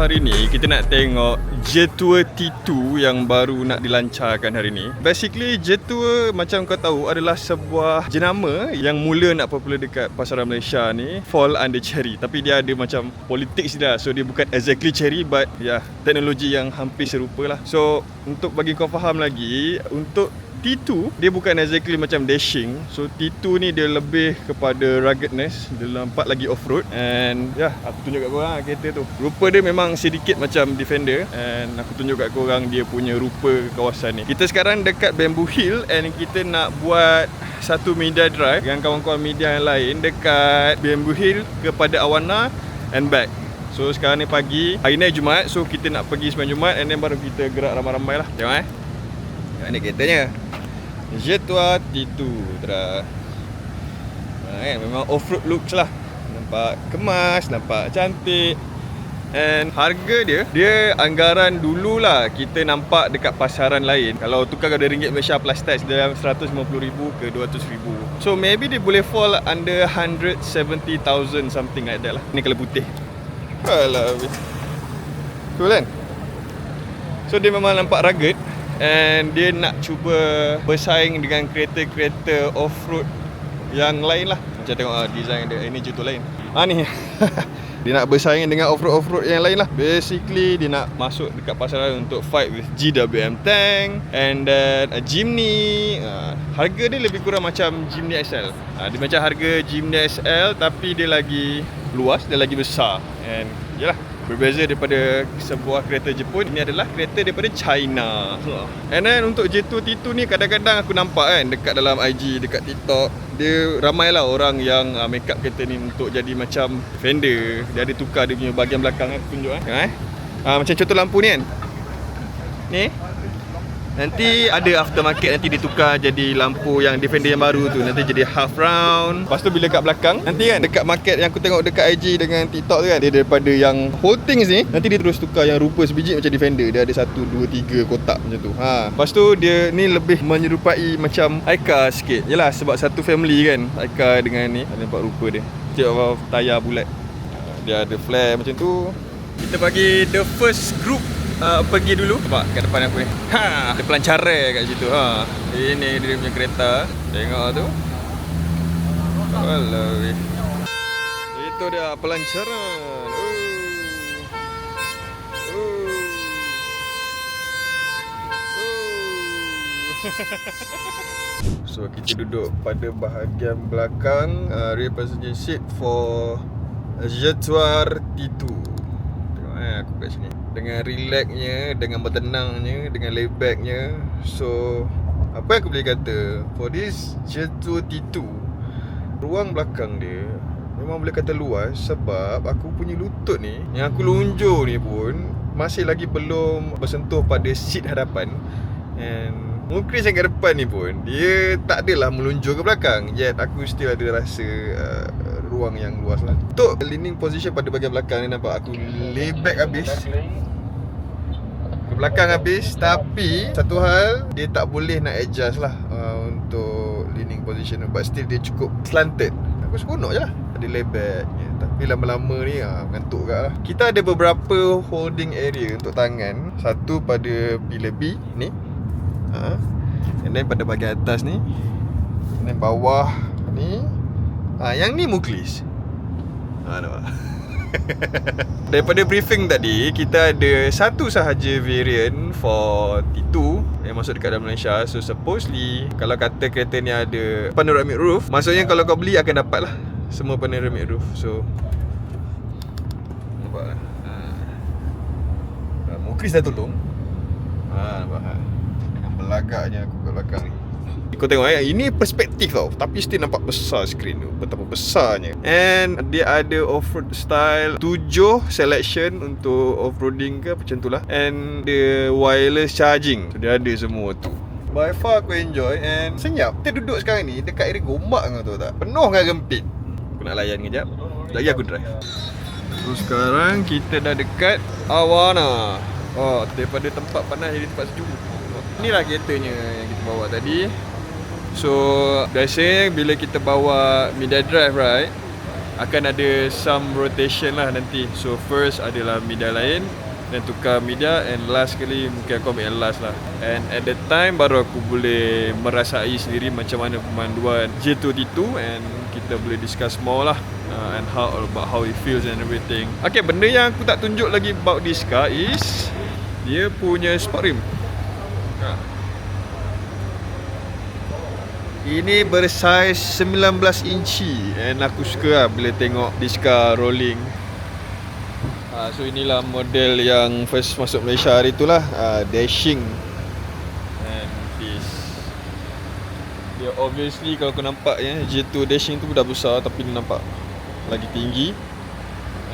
hari ni kita nak tengok J-Tour T2 yang baru nak dilancarkan hari ni. Basically J-Tour macam kau tahu adalah sebuah jenama yang mula nak popular dekat pasaran Malaysia ni, fall under Chery. Tapi dia ada macam politics dia, so dia bukan exactly Chery, but teknologi yang hampir serupa lah. So untuk bagi kau faham lagi, untuk T2 dia bukan exactly macam dashing. So T2 ni dia lebih kepada ruggedness, dia nampak lagi off-road. And aku tunjuk kat korang kereta tu. Rupa dia memang sedikit macam Defender. And aku tunjuk kat korang dia punya rupa kawasan ni. Kita sekarang dekat Bamboo Hill and kita nak buat satu media drive dengan kawan-kawan media yang lain dekat Bamboo Hill kepada Awana and back. So sekarang ni pagi, hari ni Jumaat, so kita nak pergi sembahyang Jumaat and then baru kita gerak ramai-ramai lah. Tengok ni keretanya J-Tour T2 kan, memang off-road looks lah. Nampak kemas, nampak cantik. And harga dia anggaran dululah kita nampak dekat pasaran lain. Kalau tukar dari ringgit Malaysia plus tax dalam 150,000 ke 200,000. So maybe dia boleh fall under 170,000 something like that lah. Ni kalau putih. Alah, cool kan? So dia memang nampak rugged. And dia nak cuba bersaing dengan kereta-kereta off-road yang lain lah. Macam tengok design dia, ini J-Tour lain. Ni dia nak bersaing dengan off-road yang lain lah. Basically dia nak masuk dekat pasaran untuk fight with GWM Tank and then Jimny. Harga dia lebih kurang macam Jimny SL. Dia macam harga Jimny SL tapi dia lagi luas, dia lagi besar. And yalah, berbeza daripada sebuah kereta Jepun, ini adalah kereta daripada China. And then untuk J-Tour T2 ni kadang-kadang aku nampak kan dekat dalam IG, dekat TikTok, dia ramailah orang yang make up kereta ni untuk jadi macam Defender. Dia ada tukar dia punya bahagian belakang. Aku tunjuk macam contoh lampu ni kan. Ni nanti ada aftermarket, nanti ditukar jadi lampu yang Defender yang baru tu, nanti jadi half round. Lepas tu bila kat belakang, nanti kan dekat market yang aku tengok dekat IG dengan TikTok tu kan, dia daripada yang whole things ni, nanti dia terus tukar yang rupa sebiji macam Defender. Dia ada 1, 2, 3 kotak macam tu. Lepas tu dia ni lebih menyerupai macam iCar sikit. Yelah sebab satu family kan, iCar dengan ni. Nampak rupa dia, tengok tayar bulat, dia ada flare macam tu. Kita bagi the first group pergi dulu. Nampak kat depan aku ni, ada pelancaran kat situ. Ini dia punya kereta. Tengok tu. Alah, itu dia pelancaran. So kita duduk pada bahagian belakang, rear passenger seat for J-Tour T2. Tengok aku kat sini, dengan relaxnya, dengan bertenangnya, dengan laybacknya. So apa yang aku boleh kata, for this J-Tour T2, ruang belakang dia memang boleh kata luas. Sebab aku punya lutut ni, yang aku lunjur ni pun masih lagi belum bersentuh pada seat hadapan. And mungkin yang kat depan ni pun dia tak adalah melunjur ke belakang, yet aku still ada rasa ruang yang luas lah. Untuk leaning position pada bahagian belakang ni, nampak aku lay back habis, ke belakang habis. Tapi satu hal, dia tak boleh nak adjust lah untuk leaning position, but still dia cukup slanted. Aku seronok je lah, ada lay back tapi lama-lama ni ngantuk kat lah. Kita ada beberapa holding area untuk tangan. Satu pada pillar B ni, and then pada bahagian atas ni, and then bawah ni. Yang ni muklis. Nampak? Daripada briefing tadi, kita ada satu sahaja variant for T2 yang masuk dekat dalam Malaysia. So supposedly, kalau kata kereta ni ada panoramic roof, maksudnya kalau kau beli akan dapat lah semua panoramic roof. So nampak lah, muklis dah tolong. Nampak dengan belagaknya aku kat belakang ni. Kau tengok ini perspektif tau, tapi still nampak besar screen tu, betapa besarnya. And dia ada off-road style, 7 selection untuk off-roading ke macam tu lah. And the wireless charging, so dia ada semua tu. By far aku enjoy and senyap. Kita duduk sekarang ni dekat area Gombak, kau tahu tak? Penuh dengan rempit. Aku nak layan kejap, lagi aku drive. So sekarang kita dah dekat Awana. Daripada tempat panas jadi tempat sejuk. Inilah keretanya yang kita bawa tadi. So biasanya bila kita bawa media drive, right, akan ada some rotation lah nanti. So first adalah media lain, dan tukar media, and last kali mungkin aku ambil yang last lah. And at the time baru aku boleh merasai sendiri macam mana pemanduan J2T2, and kita boleh discuss more lah and about how it feels and everything. Okay, benda yang aku tak tunjuk lagi about this car is dia punya sport rim. Ini bersaiz 19 inci, and aku suka lah bila tengok this car rolling. So inilah model yang first masuk Malaysia hari itulah, Dashing. And this, dia obviously kalau kau nampak ya, J2 Dashing tu dah besar, tapi dia nampak lagi tinggi,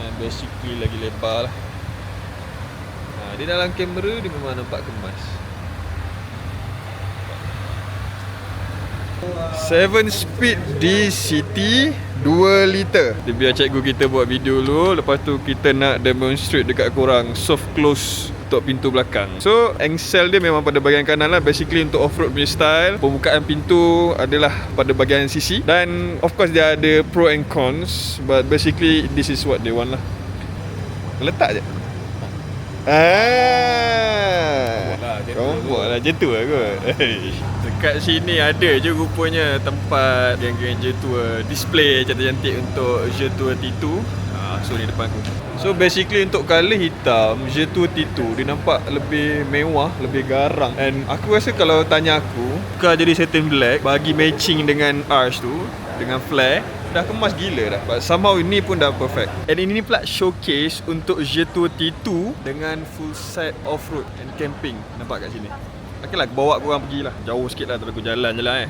and basically lagi lebar lah. Dia dalam kamera dia memang nampak kemas. 7 speed DCT 2 liter. Dia biar cikgu kita buat video dulu, lepas tu kita nak demonstrate dekat korang soft close untuk pintu belakang. So engsel dia memang pada bahagian kanan lah, basically untuk off-road punya style. Pembukaan pintu adalah pada bahagian sisi, dan of course dia ada pro and cons, but basically this is what they want lah. Letak je. Kau buat lah J2 aku. Dekat sini ada je rupanya tempat geng-geng J2 display cantik-cantik untuk J2T2. So ni depan aku. So basically untuk colour hitam J2T2 dia nampak lebih mewah, lebih garang. And aku rasa kalau tanya aku, kau jadi satin black bagi matching dengan arch tu, dengan flare, dah kemas gila dah. But somehow ini pun dah perfect. And ini pula showcase untuk J2T2 dengan full set off-road and camping. Nampak kat sini. Okay lah, aku bawa korang pergi lah. Jauh sikit lah, tapi aku jalan je lah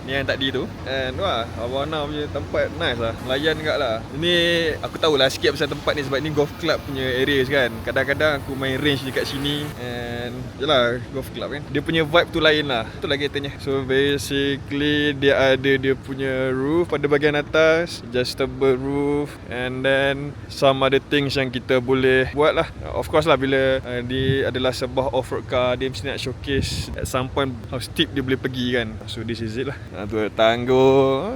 Ni yang tadi tu. And wah, Awana punya tempat nice lah. Layan kat lah. Ini aku tahulah sikit pasal tempat ni, sebab ni golf club punya areas kan. Kadang-kadang aku main range dekat sini, and yelah, golf club kan, dia punya vibe tu lain lah. Tu lagi katanya. So basically dia ada dia punya roof pada bahagian atas, adjustable roof, and then some other things yang kita boleh buat lah. Of course lah, bila dia adalah sebuah off-road car, dia mesti nak showcase at some point how steep dia boleh pergi kan. So this is it lah. Tu tangguh.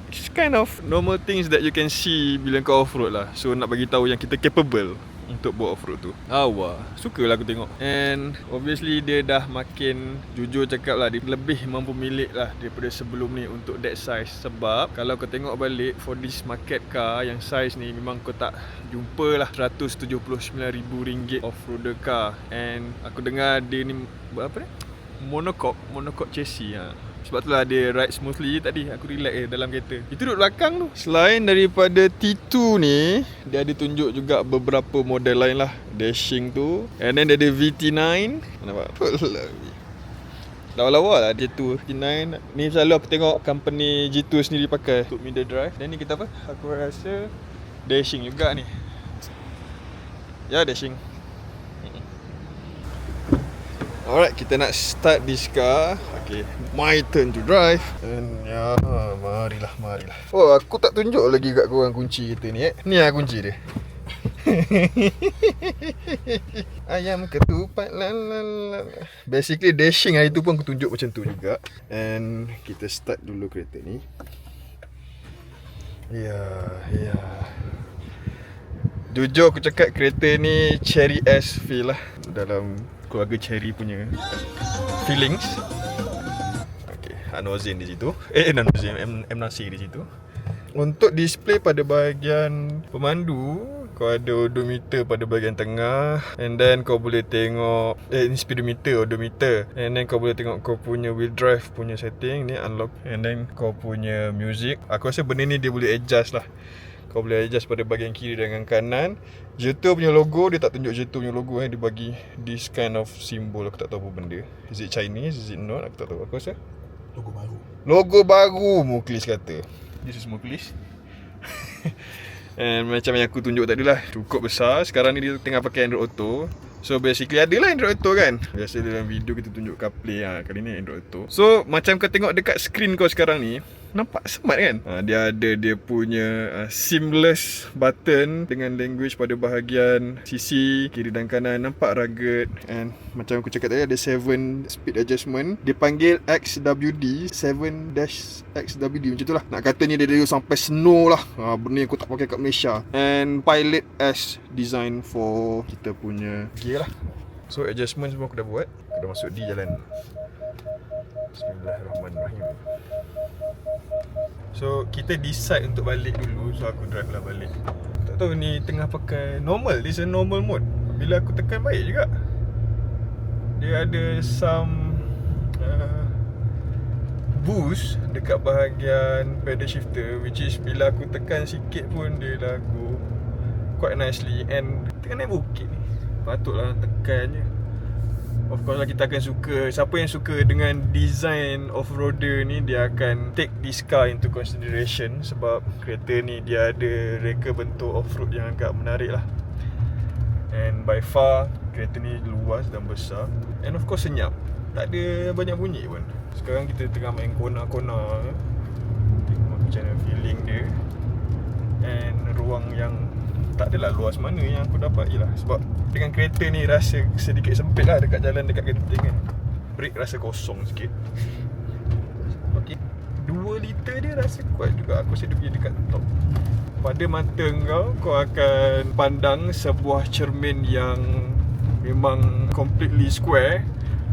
It's kind of normal things that you can see bila kau off-road lah. So nak bagi tahu yang kita capable untuk buat off-road tu. Wah, sukalah aku tengok. And obviously dia dah makin, jujur cakap lah, dia lebih mampu milik lah daripada sebelum ni untuk that size. Sebab kalau kau tengok balik for this market car yang size ni, memang kau tak jumpa lah RM179,000 off-roader car. And aku dengar dia ni apa ni? Monocoque chassis Sebab tu lah dia ride smoothly tadi. Aku relax dalam kereta. Itu duduk belakang tu. Selain daripada T2 ni, dia ada tunjuk juga beberapa model lain lah. Dashing tu, and then dia ada VT9. Nampak? Lawa-lawa lah J2 VT9. Ni selalu aku tengok company J2 sendiri pakai untuk middle drive. Dan ni kita apa? Aku rasa Dashing juga ni. Ya, Dashing. Alright, kita nak start this car. Okay, my turn to drive. And ya, marilah. Oh, aku tak tunjuk lagi kat korang kunci kita ni Ni lah kunci dia. Ayam ketupat la. Basically Dashing hari tu pun aku tunjuk macam tu juga. And kita start dulu kereta ni. Ya. Jujur aku cakap kereta ni Cherry S feel lah, dalam keluarga Cherry punya feelings. Okay, Anozin di situ. Anozin M Nasir di situ. Untuk display pada bahagian pemandu, kau ada odometer pada bahagian tengah, and then kau boleh tengok speedometer, odometer, and then kau boleh tengok kau punya wheel drive punya setting ni unlock, and then kau punya music. Aku rasa benda ni dia boleh adjust lah. Kau boleh adjust pada bahagian kiri dengan kanan. J2 punya logo, dia tak tunjuk J2 punya logo Dia bagi this kind of symbol. Aku tak tahu apa benda. Is it Chinese? Is it not? Aku tak tahu. Aku rasa Logo baru Muklis kata. This is Muklis. And macam yang aku tunjuk tadi lah, cukup besar. Sekarang ni dia tengah pakai Android Auto. So basically adalah Android Auto kan. Biasa dalam video kita tunjuk CarPlay Kali ni Android Auto. So macam kau tengok dekat screen kau sekarang ni, nampak smart kan? Dia ada dia punya seamless button dengan language pada bahagian sisi kiri dan kanan. Nampak rugged. And macam aku cakap tadi, ada 7 speed adjustment. Dia panggil XWD, 7-XWD macam tu lah. Nak kata ni dia sampai snow lah. Benda yang aku tak pakai kat Malaysia. And Pilot S design for kita punya gear lah. So adjustment semua aku dah buat. Aku dah masuk di jalan. Bismillahirrahmanirrahim. So kita decide untuk balik dulu. So aku drive lah balik. Tak tahu ni tengah pakai normal. This is a normal mode. Bila aku tekan baik juga. Dia ada some boost dekat bahagian pedal shifter, which is bila aku tekan sikit pun dia dah go quite nicely. And tengah naik bukit ni, patutlah tekan je. Of course lah kita akan suka. Siapa yang suka dengan design off-roader ni, dia akan take this car into consideration. Sebab kereta ni dia ada reka bentuk off-road yang agak menarik lah. And by far kereta ni luas dan besar. And of course senyap. Tak ada banyak bunyi pun. Sekarang kita tengah main kona-kona. Tengok macam mana feeling dia. And ruang yang tak adalah luas mana yang aku dapat je lah. Sebab dengan kereta ni rasa sedikit sempit lah dekat jalan dekat genting kan. Brake rasa kosong sikit. Okay, 2 liter dia rasa kuat juga. Aku rasa dia punya dekat top. Pada mata kau akan pandang sebuah cermin yang memang completely square.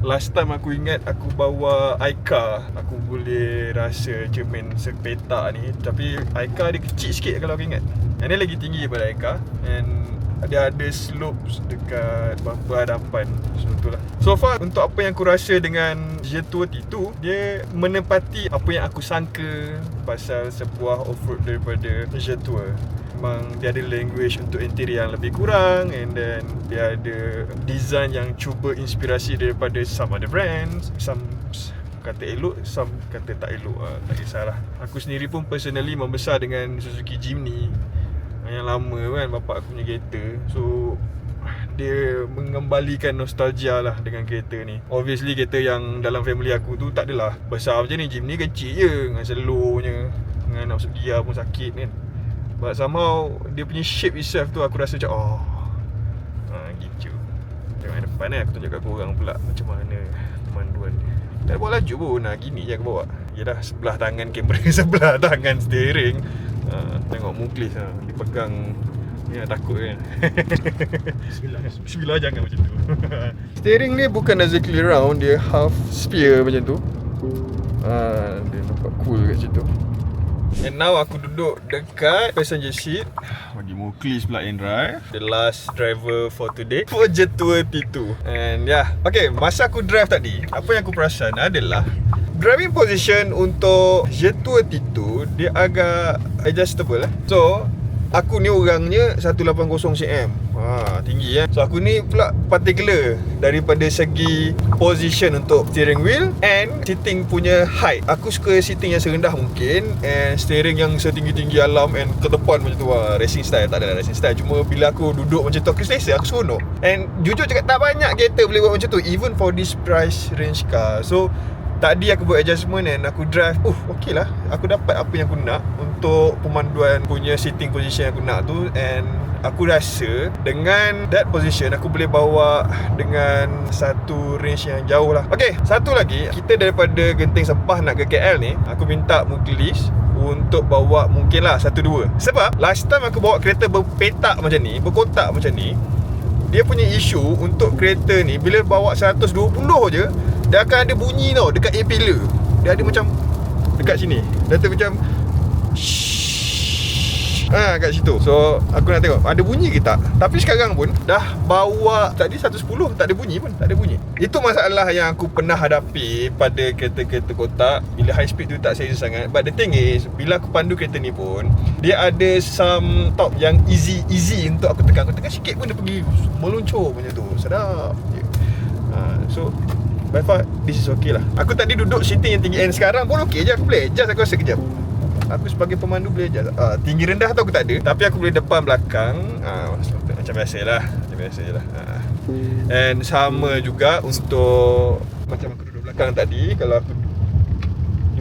Last time aku ingat aku bawa iCar, aku boleh rasa cermin sepetak ni. Tapi iCar dia kecil sikit kalau aku ingat. Yang ni lagi tinggi daripada iCar. And dia ada slopes dekat bumper hadapan. So itulah. So far untuk apa yang aku rasa dengan Jetour T2, dia menepati apa yang aku sangka pasal sebuah off-road daripada Jetour. Memang dia ada language untuk interior yang lebih kurang. And then dia ada design yang cuba inspirasi daripada some other brands. Some kata elok, some kata tak elok. Tak kisahlah. Aku sendiri pun personally membesar dengan Suzuki Jimny yang lama kan, bapak aku punya kereta. So dia mengembalikan nostalgia lah dengan kereta ni. Obviously kereta yang dalam family aku tu tak adalah besar macam ni. Jimny kecil je, dengan slownya, dengan nak masuk gear pun sakit kan. But somehow dia punya shape itself tu aku rasa macam gitu. Tengok depan aku tunjuk kat korang pula macam mana pemanduan dia. Tak bawa laju pun, gini je aku bawa. Yelah, sebelah tangan kamera, sebelah tangan steering. Tengok Mukhlis dia pegang ni, takut kan. Bismillah jangan macam tu. Steering ni bukan exactly round, dia half sphere macam tu. Dia nampak cool kat situ. And now aku duduk dekat passenger seat. Bagi Mukhlis pula in drive. The last driver for today for Jetour T2. And okay, masa aku drive tadi, apa yang aku perasan adalah driving position untuk Jetour T2 dia agak adjustable. So aku ni orangnya 180 cm. Tinggi So aku ni pula particular daripada segi position untuk steering wheel and seating punya height. Aku suka seating yang serendah mungkin, and steering yang setinggi-tinggi alam and ke depan macam tu. Racing style, tak ada racing style. Cuma bila aku duduk macam tu, aku selesa, aku seronok. And jujur cakap, tak banyak kereta boleh buat macam tu, even for this price range car. So tadi aku buat adjustment and aku drive. Okay lah, aku dapat apa yang aku nak untuk pemanduan punya seating position yang aku nak tu. And aku rasa dengan that position aku boleh bawa dengan satu range yang jauh lah. Okay, satu lagi, kita daripada Genting Sempah nak ke KL ni, aku minta Mukhlis untuk bawa mungkin lah 1-2. Sebab last time aku bawa kereta berpetak macam ni, berkotak macam ni, dia punya isu untuk kereta ni, bila bawa 120 je, dia akan ada bunyi tau dekat impeller. Dia ada macam dekat sini, dia ada macam kat situ. So aku nak tengok ada bunyi ke tak. Tapi sekarang pun dah bawa tadi 110, tak ada bunyi pun, tak ada bunyi. Itu masalah yang aku pernah hadapi pada kereta-kereta kotak. Bila high speed tu tak selesa sangat. But the thing is, bila aku pandu kereta ni pun, dia ada some top yang easy untuk aku tekan. Aku tekan sikit pun dia pergi meluncur macam tu. Sedap je. So by far this is okay lah. Aku tadi duduk seating yang tinggi, and sekarang pun okay je. Aku boleh adjust, aku rasa kejap. Aku sebagai pemandu boleh adjust. Tinggi rendah tu aku tak ada, tapi aku boleh depan belakang. Macam biasalah, macam biasa je lah. And sama juga untuk macam aku duduk belakang tadi. Kalau aku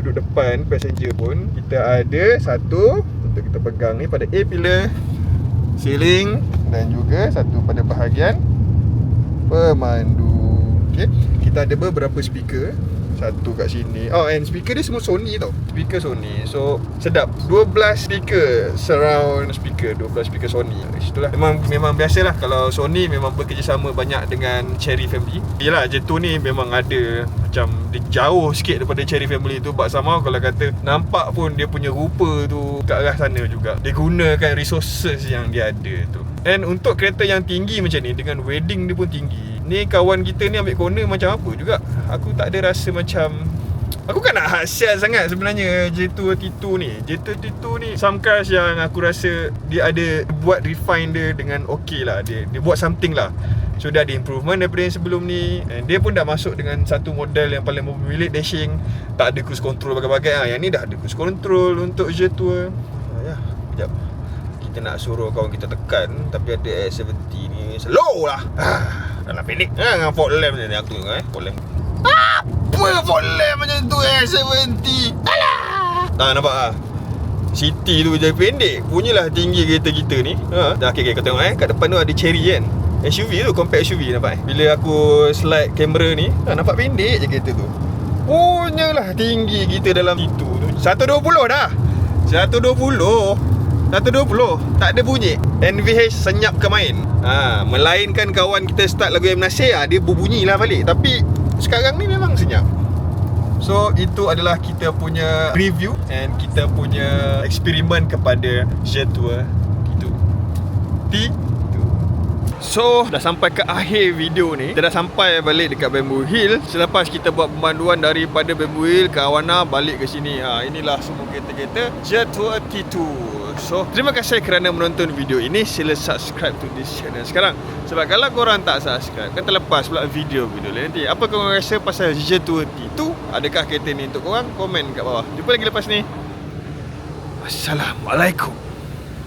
duduk depan passenger pun kita ada satu untuk kita pegang ni pada A-pillar, ceiling, dan juga satu pada bahagian pemandu. Okay, kita ada beberapa speaker. Satu kat sini. Oh, and speaker dia semua Sony tau. Speaker Sony. So, sedap. 12 speaker surround speaker, 12 speaker Sony. Itulah. Memang biasalah kalau Sony memang bekerjasama banyak dengan Cherry Family. Yalah, Jet 2 ni memang ada macam dia jauh sikit daripada Cherry Family tu. But somehow kalau kata nampak pun dia punya rupa tu kat arah sana juga. Dia gunakan resources yang dia ada tu. And untuk kereta yang tinggi macam ni, dengan wedding dia pun tinggi, ni kawan kita ni ambil corner macam apa juga. Aku tak ada rasa macam, aku kan nak hasiat sangat sebenarnya J2 T2 ni. J2 T2 ni some cars yang aku rasa dia ada buat refine dia dengan okey lah. Dia buat something lah. So dia ada improvement daripada yang sebelum ni. And dia pun dah masuk dengan satu model yang paling bermilik dashing. Tak ada cruise control bagai-bagai. Yang ni dah ada cruise control untuk J2. Ya, sekejap. Kita nak suruh kawan kita tekan, tapi ada S70 ni slow lah. Dalam pendek dengan fault lamp ni aku tengok fault lamp. Apa fault lamp macam tu S70? Alah. Nampak ah. City tu je pendek, punyalah tinggi kereta kita ni. Dah okey kau tengok kat depan tu ada Cherry kan. SUV tu, compact SUV nampak Bila aku slide kamera ni, nampak pendek je kereta tu. Punyalah tinggi kita dalam itu tu. 120 dah. 120. Tak ada bunyi. NVH senyap ke main. Melainkan kawan kita start lagu M. Nasir, dia berbunyi lah balik. Tapi sekarang ni memang senyap. So itu adalah kita punya review and kita punya eksperimen kepada J2 T2. So dah sampai ke akhir video ni. Kita dah sampai balik dekat Bamboo Hill. Selepas kita buat pemanduan daripada Bamboo Hill ke Awana balik ke sini. Inilah semua kereta-kereta J2 T2. So terima kasih kerana menonton video ini. Sila subscribe to this channel sekarang. Sebab kalau korang tak subscribe, kan terlepas pula video-video lain nanti. Apa korang rasa pasal J2 T2? Adakah kereta ni untuk korang? Komen kat bawah. Jumpa lagi lepas ni. Assalamualaikum.